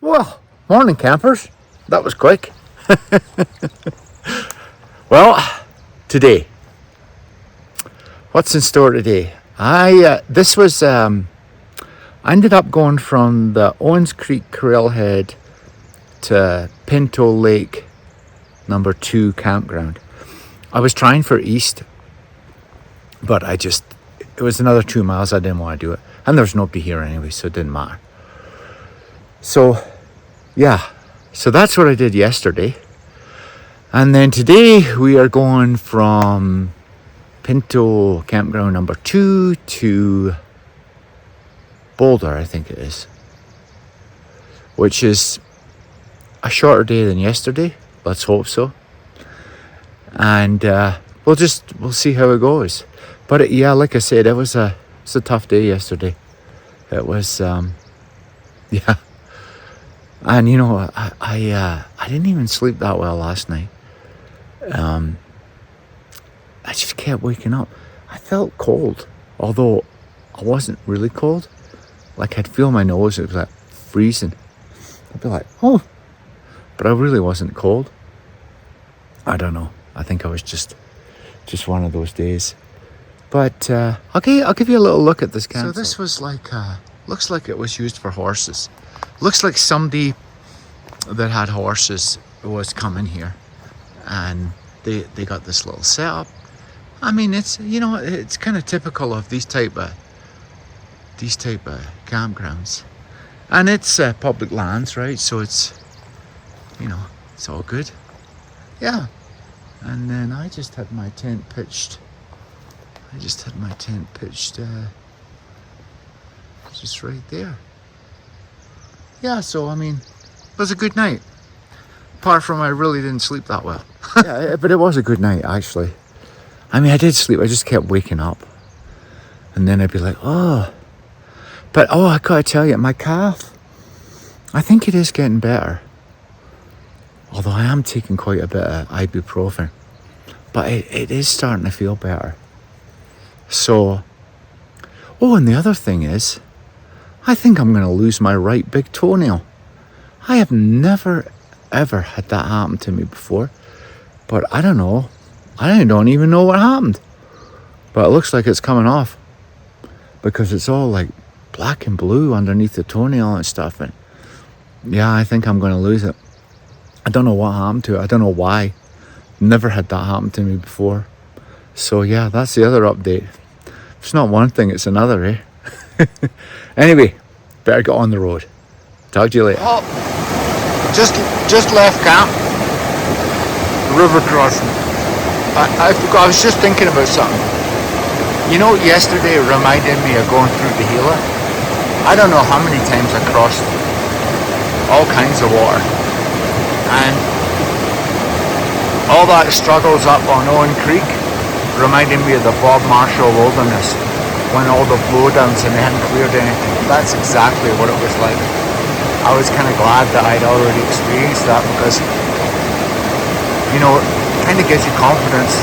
Well, morning campers. That was quick. Well, today, what's in store today? I ended up going from the Owens Creek Trailhead to Pinto Lake number 2 campground. I was trying for east, but it was another 2 miles. I didn't want to do it, and there's nobody here anyway, so it didn't matter. So that's what I did yesterday. And then today we are going from Pinto campground number 2 to Boulder, I think it is, which is a shorter day than yesterday. Let's hope so. And we'll see how it goes. But like I said, it was a tough day yesterday. It was and I didn't even sleep that well last night. I just kept waking up. I felt cold, although I wasn't really cold. Like I'd feel my nose, it was like freezing. I'd be like, oh, but I really wasn't cold. I don't know. I think I was just one of those days. But I'll give you a little look at this campsite. So this was like, looks like it was used for horses. Looks like somebody that had horses was coming here, and they got this little setup. I mean, it's it's kind of typical of these type of campgrounds, and it's public lands, right? So it's it's all good. Yeah. And then I just had my tent pitched. Just right there. Yeah, so I mean, it was a good night. Apart from I really didn't sleep that well. Yeah, but it was a good night, actually. I mean, I did sleep. I just kept waking up. And then I'd be like, oh. But, I gotta tell you, my calf, I think it is getting better. Although I am taking quite a bit of ibuprofen. But it is starting to feel better. So, and the other thing is, I think I'm going to lose my right big toenail. I have never, ever had that happen to me before. But I don't know. I don't even know what happened. But it looks like it's coming off. Because it's all like black and blue underneath the toenail and stuff. And yeah, I think I'm going to lose it. I don't know what happened to it. I don't know why. Never had that happen to me before. So yeah, that's the other update. It's not one thing, it's another, eh? Anyway, better get on the road. Talk to you later. Oh, just left camp. River crossing. I forgot, I was just thinking about something. Yesterday it reminded me of going through the Gila. I don't know how many times I crossed all kinds of water. And all that struggles up on Owen Creek reminded me of the Bob Marshall Wilderness when all the blowdowns and they hadn't cleared anything. That's exactly what it was like. I was kind of glad that I'd already experienced that because, it kind of gives you confidence.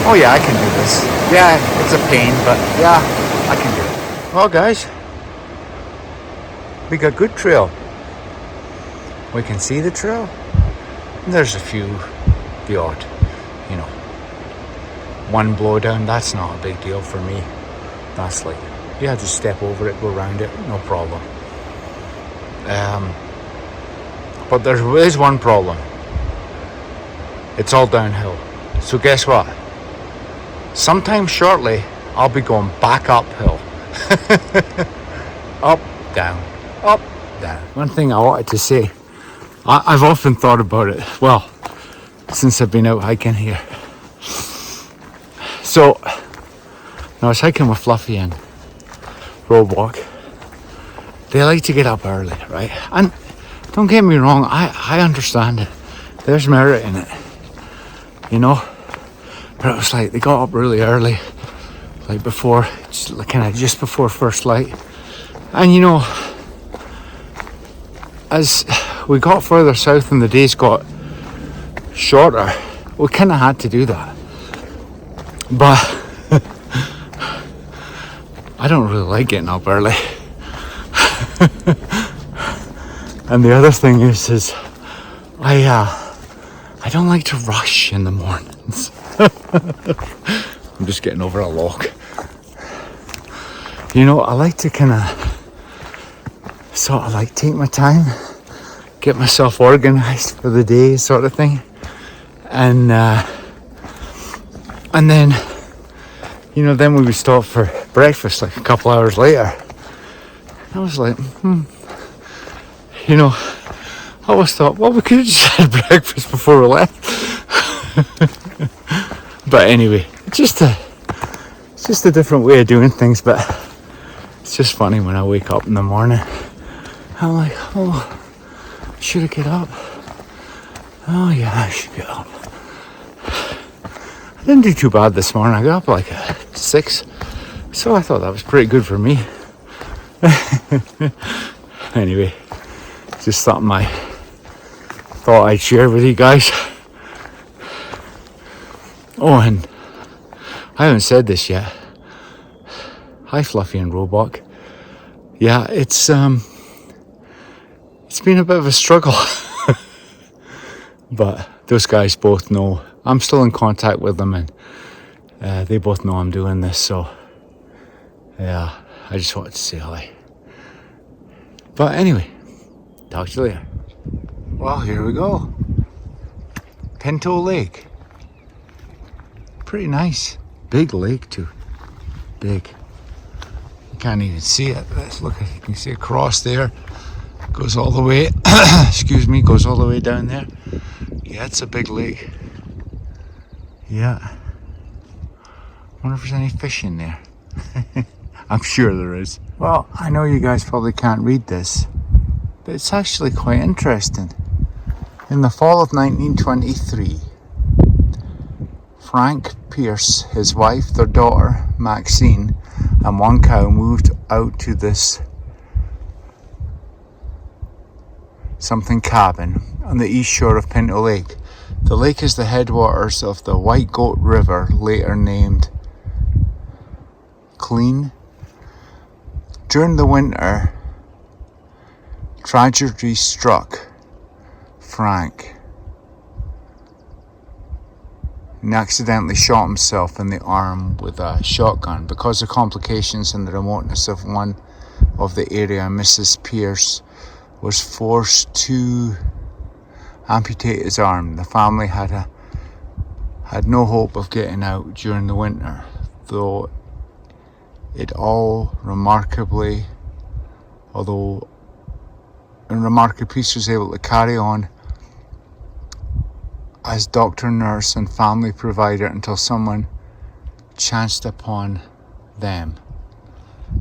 Oh yeah, I can do this. Yeah, it's a pain, but yeah, I can do it. Well guys, we got good trail. We can see the trail. And there's a few, the odd, one blowdown, that's not a big deal for me. That's like, just step over it, go around it, no problem. But there is one problem. It's all downhill. So guess what? Sometime shortly, I'll be going back uphill. Up, down, up, down. One thing I wanted to say, I've often thought about it, well, since I've been out hiking here. So, I was hiking with Fluffy and Roadwalk. They like to get up early, right? And don't get me wrong, I understand it. There's merit in it, But it was like they got up really early, like before, just before first light. And as we got further south and the days got shorter, we kind of had to do that. But I don't really like getting up early. And the other thing is I don't like to rush in the mornings. I'm just getting over a log. You know, I like to kind of sort of like take my time, get myself organized for the day, sort of thing, and then, you know, then we would stop for breakfast like a couple hours later. I was like, you know, I always thought, well, we could have just had breakfast before we left. But anyway, it's just a different way of doing things. But it's just funny when I wake up in the morning. I'm like, oh, should I get up? Oh yeah, I should get up. I didn't do too bad this morning. I got up like at 6, so I thought that was pretty good for me. Anyway, just something I thought I'd share with you guys. Oh, and I haven't said this yet. Hi, Fluffy and Roebuck. Yeah, it's been a bit of a struggle. But those guys both know. I'm still in contact with them, and they both know I'm doing this, so yeah, I just wanted to say hi. But anyway, talk to you later. Well, here we go. Pinto Lake. Pretty nice. Big lake too. Big. You can't even see it. Let's look, you can see across there. Goes all the way, excuse me, goes all the way down there. Yeah, it's a big lake. Yeah. Wonder if there's any fish in there. I'm sure there is. Well, I know you guys probably can't read this, but it's actually quite interesting. In the fall of 1923, Frank Pierce, his wife, their daughter, Maxine, and one cow moved out to this something cabin on the east shore of Pinto Lake. The lake is the headwaters of the White Goat River, later named Clean. During the winter, tragedy struck Frank. He accidentally shot himself in the arm with a shotgun. Because of complications and the remoteness of one of the area, Mrs. Pierce was forced to amputate his arm. The family had no hope of getting out during the winter, though remarkably Pierce was able to carry on as doctor, nurse, and family provider until someone chanced upon them.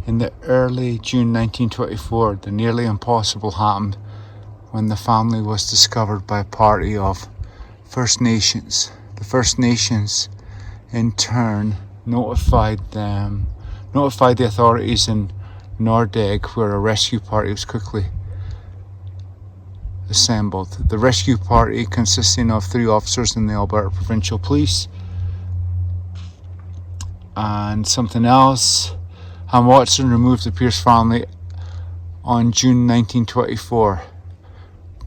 In the early June 1924, the nearly impossible happened when the family was discovered by a party of First Nations. The First Nations, in turn, notified the authorities in Nordegg, where a rescue party was quickly assembled. The rescue party, consisting of 3 officers in the Alberta Provincial Police and something else, and Watson, removed the Pierce family on June 1924.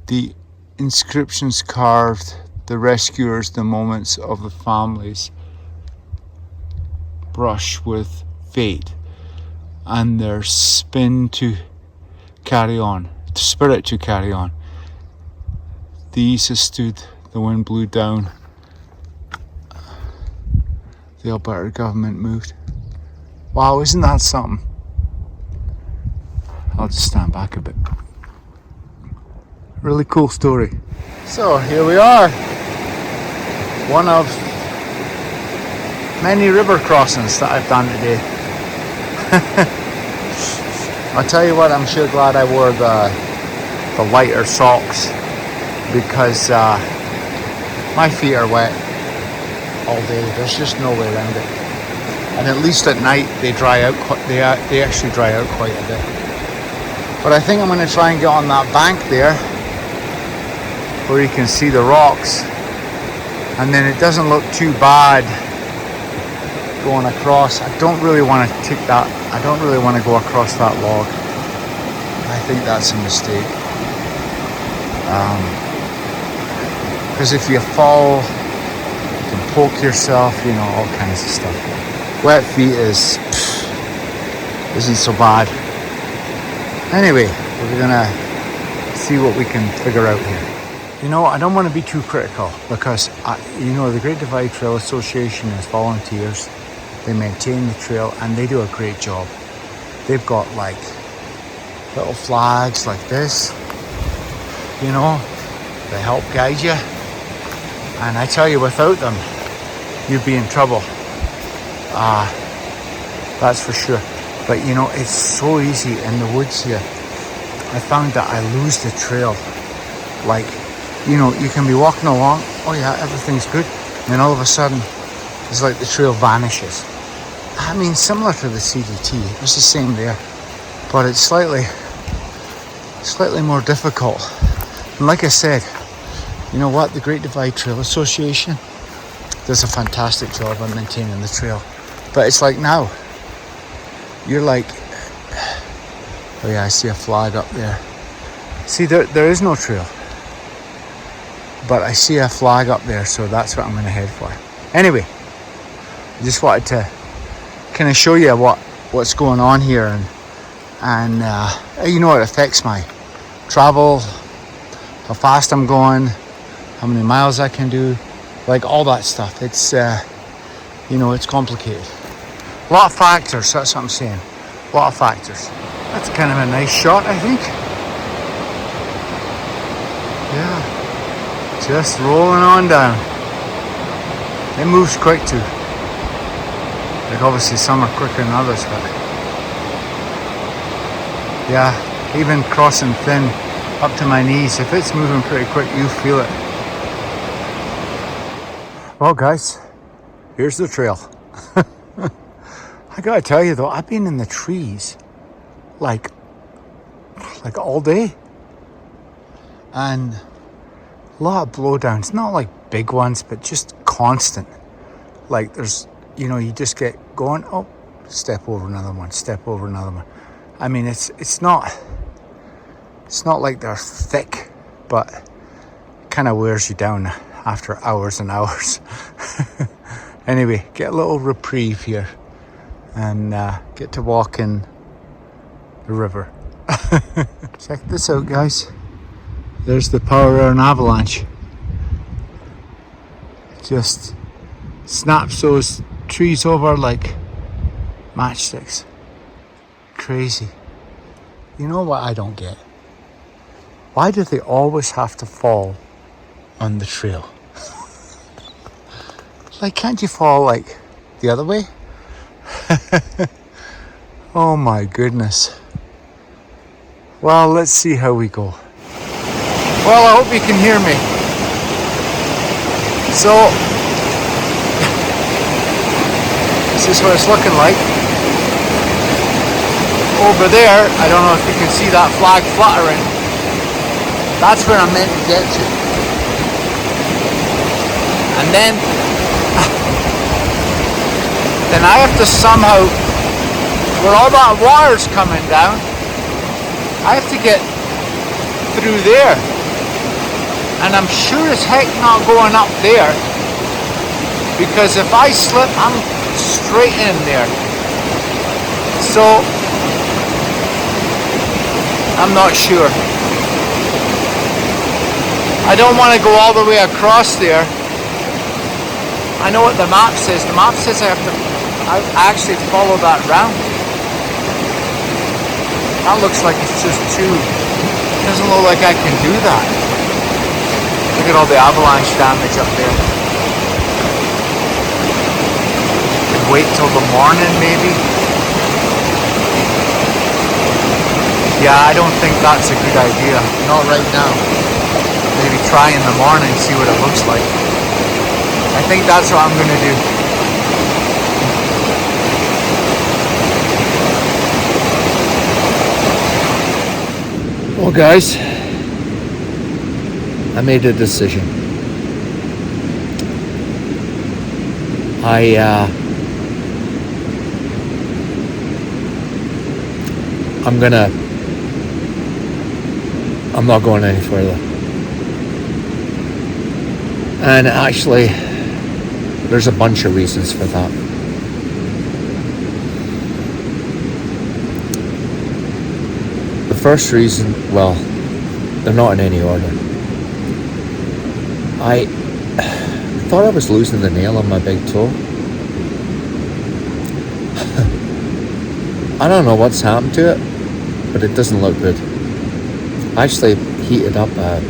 The inscriptions carved the rescuers the moments of the family's brush with fate and their spirit to carry on. These as stood, the wind blew down. The Alberta government moved. Wow, isn't that something? I'll just stand back a bit. Really cool story. So here we are. One of many river crossings that I've done today. I'll tell you what, I'm sure glad I wore the lighter socks, because my feet are wet all day. There's just no way around it. And at least at night they dry out. They actually dry out quite a bit. But I think I'm going to try and get on that bank there, where you can see the rocks, and then it doesn't look too bad going across. I don't really want to take that. I don't really want to go across that log. I think that's a mistake. Because if you fall, you can poke yourself, you know, all kinds of stuff. Wet feet isn't so bad. Anyway, we're gonna see what we can figure out here. You know, I don't want to be too critical because, the Great Divide Trail Association is volunteers. They maintain the trail and they do a great job. They've got like little flags like this, you know, they help guide you. And I tell you, without them, you'd be in trouble. That's for sure. But you know, it's so easy in the woods here. I found that I lose the trail. Like, you know, you can be walking along, oh yeah, everything's good. And then all of a sudden, it's like the trail vanishes. I mean, similar to the CDT, it's the same there. But it's slightly more difficult. And like I said, you know what? The Great Divide Trail Association does a fantastic job on maintaining the trail. But it's like now, you're like, oh yeah, I see a flag up there. See, there is no trail. But I see a flag up there, so that's what I'm going to head for. Anyway, I just wanted to kind of show you what's going on here, and you know, it affects my travel, how fast I'm going, how many miles I can do, like all that stuff. It's it's complicated. A lot of factors, that's what I'm saying. A lot of factors. That's kind of a nice shot, I think. Yeah. Just rolling on down. It moves quick too. Like obviously some are quicker than others, but yeah, even crossing thin up to my knees, if it's moving pretty quick, you feel it. Well guys, here's the trail. I gotta tell you though, I've been in the trees like all day, and a lot of blowdowns, not like big ones, but just constant. Like there's, you know, you just get going, oh, step over another one, step over another one. I mean, it's not like they're thick, but it kind of wears you down after hours and hours. Anyway, get a little reprieve here and get to walk in the river. Check this out, guys. There's the power of an avalanche. Just snaps those trees over like matchsticks. Crazy. You know what I don't get? Why do they always have to fall on the trail? Like, can't you fall like the other way? Oh my goodness. Well, let's see how we go. Well, I hope you can hear me. So, this is what it's looking like. Over there, I don't know if you can see that flag fluttering. That's where I'm meant to get to. And then I have to somehow, where all that water's coming down, I have to get through there. And I'm sure as heck not going up there, because if I slip, I'm straight in there. So I'm not sure. I don't want to go all the way across there. I know what the map says. The map says I actually follow that round. That looks like it's just too, doesn't look like I can do that. Look at all the avalanche damage up there. Could wait till the morning maybe. Yeah, I don't think that's a good idea. Not right now. Maybe try in the morning, see what it looks like. I think that's what I'm gonna do. Well guys, I made a decision. I'm not going any further. And actually, there's a bunch of reasons for that. The first reason, well, they're not in any order. I thought I was losing the nail on my big toe. I don't know what's happened to it, but it doesn't look good. I actually heated up a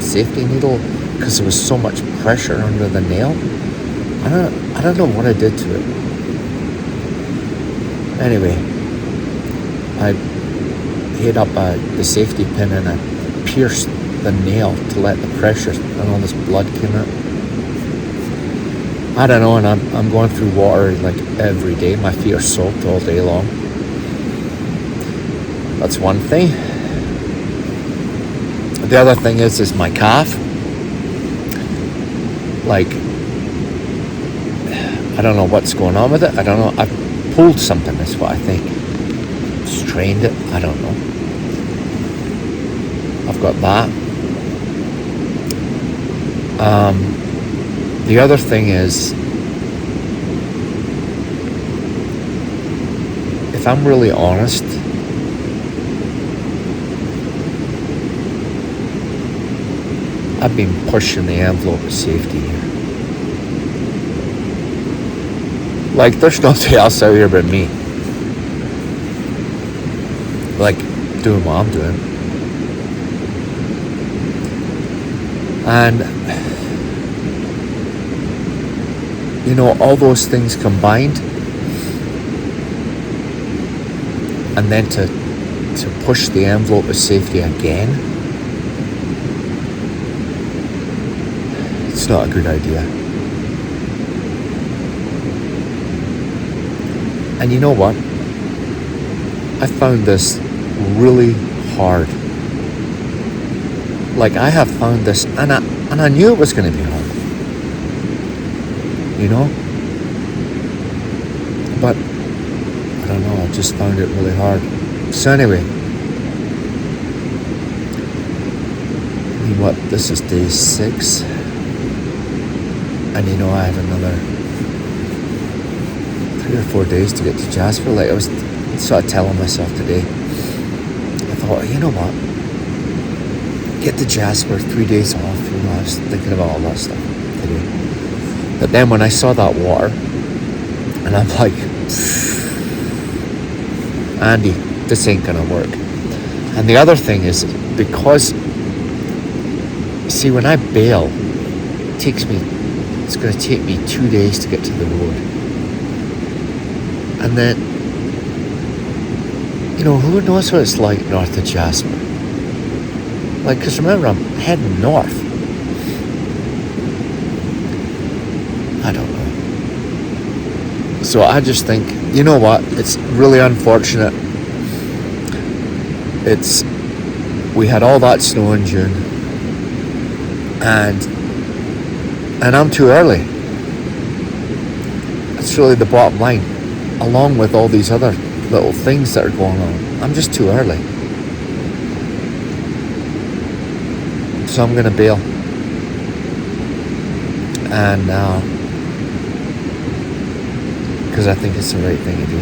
safety needle because there was so much pressure under the nail. I don't know what I did to it. Anyway, I hit up the safety pin and I pierced the nail to let the pressure and all this blood came out. I don't know, and I'm going through water like every day. My feet are soaked all day long. That's one thing. The other thing is my calf. Like, I don't know what's going on with it. I don't know. I've pulled something, is what I think. Strained it. I don't know. I've got that. The other thing is, if I'm really honest, I've been pushing the envelope of safety here. Like, there's nobody else out here but me. Like, doing what I'm doing. And, you know, all those things combined, and then to push the envelope of safety again, it's not a good idea. And you know what? I found this really hard. Like, I have found this, and I knew it was going to be hard. You know? But, I don't know, I just found it really hard. So anyway, I mean, what, this is day 6. And you know, I have another 3 or 4 days to get to Jasper. Like, I was sort of telling myself today, I thought, you know what, get to Jasper, 3 days off. You know, I was thinking about all that stuff today. But then when I saw that water, and I'm like, Andy, this ain't gonna work. And the other thing is, because, see, when I bail, it's gonna take me 2 days to get to the road. And then, you know, who knows what it's like north of Jasper? Like, because remember, I'm heading north. I don't know. So I just think, you know what? It's really unfortunate. We had all that snow in June. And I'm too early. That's really the bottom line. Along with all these other little things that are going on. I'm just too early. So I'm going to bail. And because I think it's the right thing to do.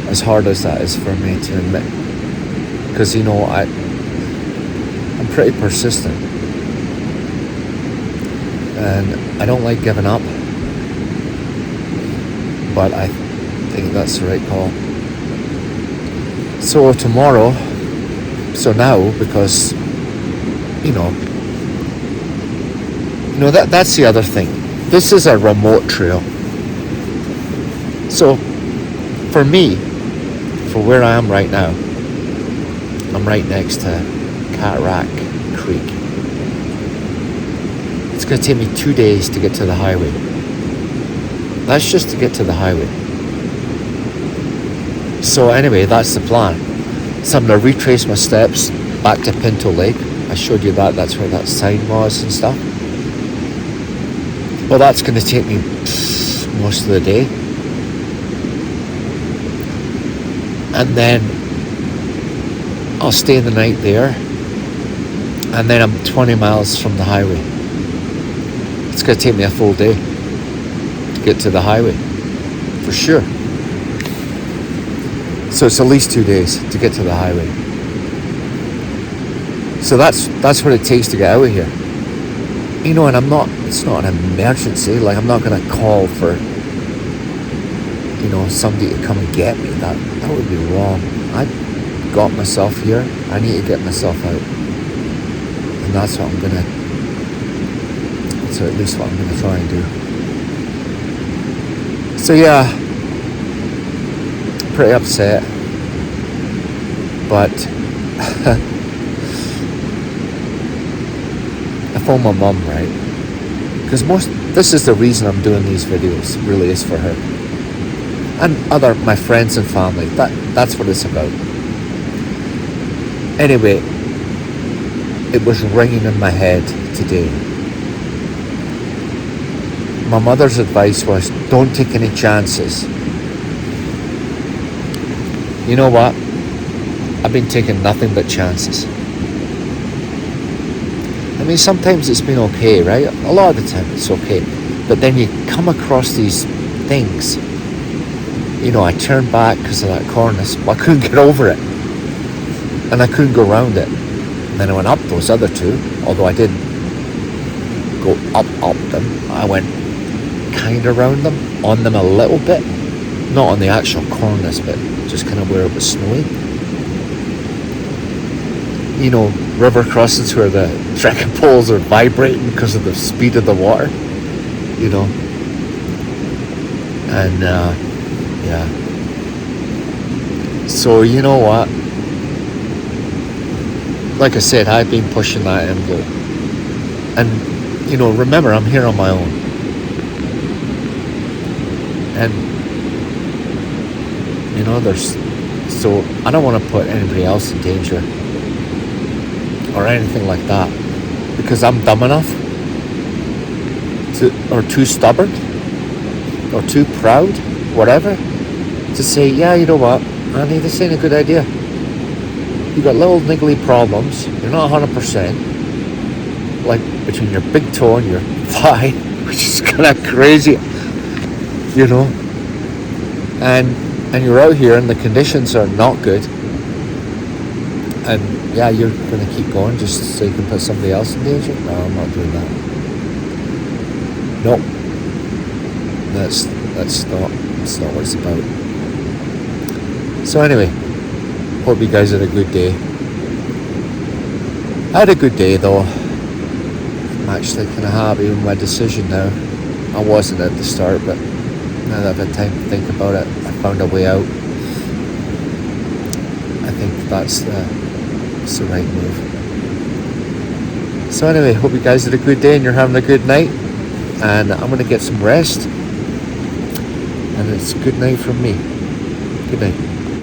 As hard as that is for me to admit. Because, you know, I'm pretty persistent. And I don't like giving up. But I think that's the right call. So now, because, you know, that's the other thing. This is a remote trail. So, for me, for where I am right now, I'm right next to Cataract Creek. It's going to take me 2 days to get to the highway. That's just to get to the highway. So anyway, that's the plan. So I'm going to retrace my steps back to Pinto Lake. I showed you that. That's where that sign was and stuff. Well, that's going to take me most of the day. And then I'll stay the night there. and then I'm 20 miles from the highway. It's going to take me a full day to get to the highway, for sure. So it's at least 2 days to get to the highway. So that's what it takes to get out of here. You know, and it's not an emergency. Like, I'm not going to call for, you know, somebody to come and get me. That would be wrong. I got myself here. I need to get myself out. And that's what I'm going to, so at least what I'm going to try and do. So yeah, pretty upset. But I phoned my mum, right? Because this is the reason I'm doing these videos, really, is for her. And my friends and family. That's what it's about. Anyway, it was ringing in my head today. My mother's advice was, don't take any chances. You know what? I've been taking nothing but chances. I mean, sometimes it's been okay, right? A lot of the time it's okay. But then you come across these things. You know, I turned back because of that cornice, but I couldn't get over it. And I couldn't go around it. And then I went up those other two, although I didn't go up them. I went kind of around them, on them a little bit. Not on the actual cornice, but just kind of where it was snowy. You know, river crossings where the trekking poles are vibrating because of the speed of the water. You know. And, yeah. So, you know what? Like I said, I've been pushing that envelope. And, you know, remember, I'm here on my own. And, you know, so I don't want to put anybody else in danger or anything like that, because I'm dumb enough or too stubborn or too proud, whatever, to say, yeah, you know what, Andy, this ain't a good idea. You got little niggly problems. You're not 100%, like between your big toe and your thigh, which is kind of crazy, you know. And you're out here and the conditions are not good. And yeah, you're going to keep going just so you can put somebody else in danger? No, I'm not doing that. Nope. That's not what it's about. So anyway, hope you guys had a good day. I had a good day though. I'm actually kind of happy with my decision now. I wasn't at the start, but now that I've had time to think about it, I found a way out. I think that's the right move. So anyway, hope you guys had a good day and you're having a good night. And I'm going to get some rest. And it's good night from me. Good night.